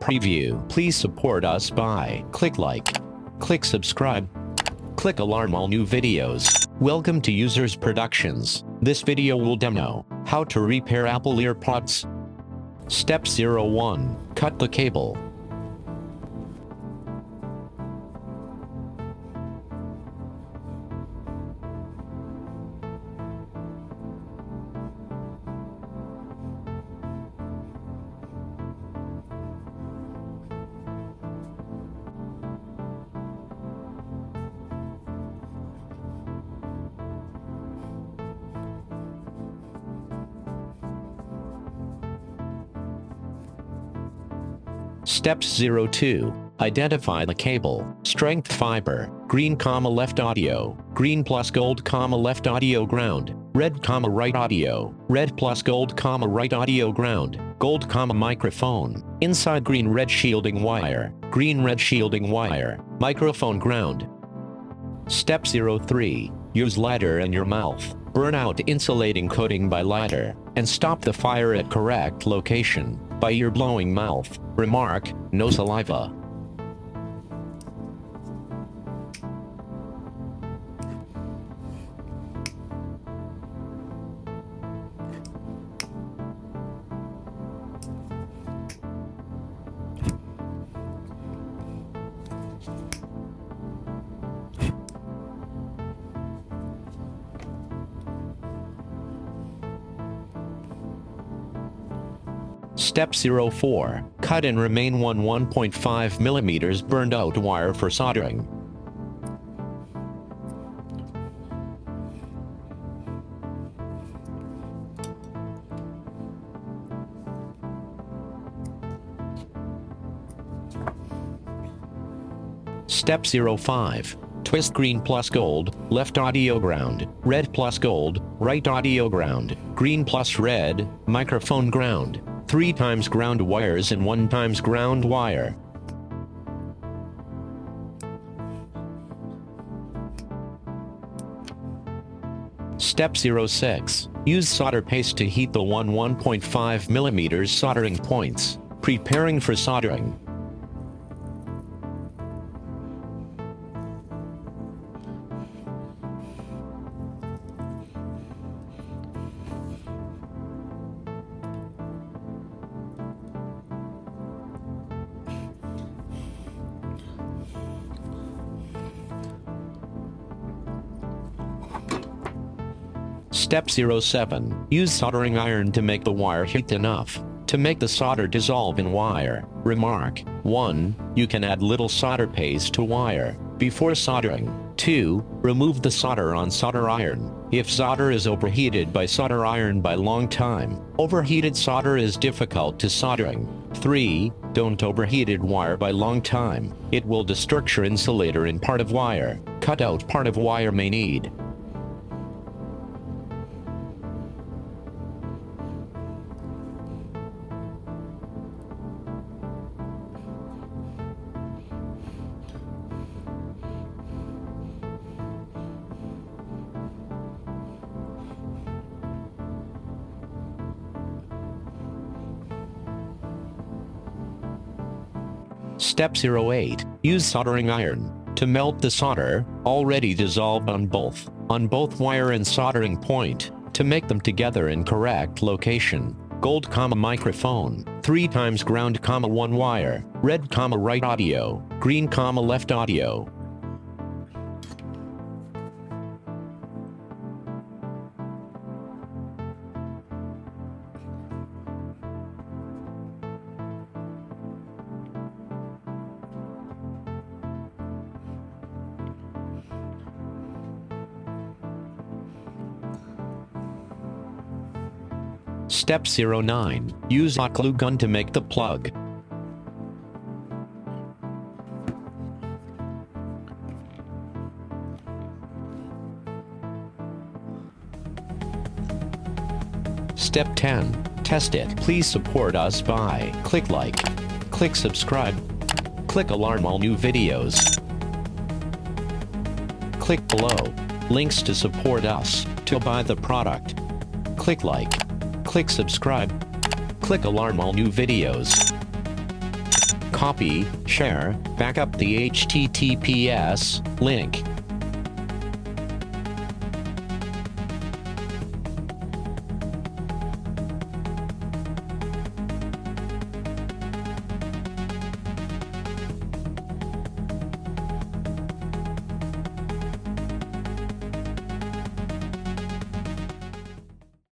preview. Please support us by click like, click subscribe, click alarm all new videos. Welcome to Users Productions. This video will demo how to repair Apple EarPods. Step 01. Cut the cable. Steps 02. Identify the cable. Strength fiber. Green, left audio. Green plus gold, left audio ground. Red, right audio. Red plus gold, right audio ground. Gold, microphone. Inside green, red shielding wire. Green, red shielding wire. Microphone ground. Step 03. Use lighter in your mouth. Burn out insulating coating by lighter, and stop the fire at correct location by ear blowing mouth. Remark, no saliva. Step 04. Cut and remain 1.5 mm burned out wire for soldering. Step 05. Twist green plus gold, left audio ground, red plus gold, right audio ground, green plus red, microphone ground. 3 times ground wires and 1 times ground wire. Step 06. Use solder paste to heat the 1.5 mm soldering points. Preparing for soldering. Step 07. Use soldering iron to make the wire heat enough to make the solder dissolve in wire. Remark, 1. You can add little solder paste to wire before soldering. 2. Remove the solder on solder iron. If solder is overheated by solder iron by long time, overheated solder is difficult to soldering. 3. Don't overheated wire by long time. It will destructure insulator in part of wire. Cut out part of wire may need. Step 08. Use soldering iron to melt the solder, already dissolved on both wire and soldering point, to make them together in correct location. Gold, microphone, 3 times ground, 1 wire, red, right audio, green, left audio. Step 09. Use hot glue gun to make the plug. Step 10. Test it. Please support us by click like, click subscribe, click alarm all new videos. Click below links to support us to buy the product. Click like, click subscribe, click alarm all new videos. Copy, share, backup the HTTPS link.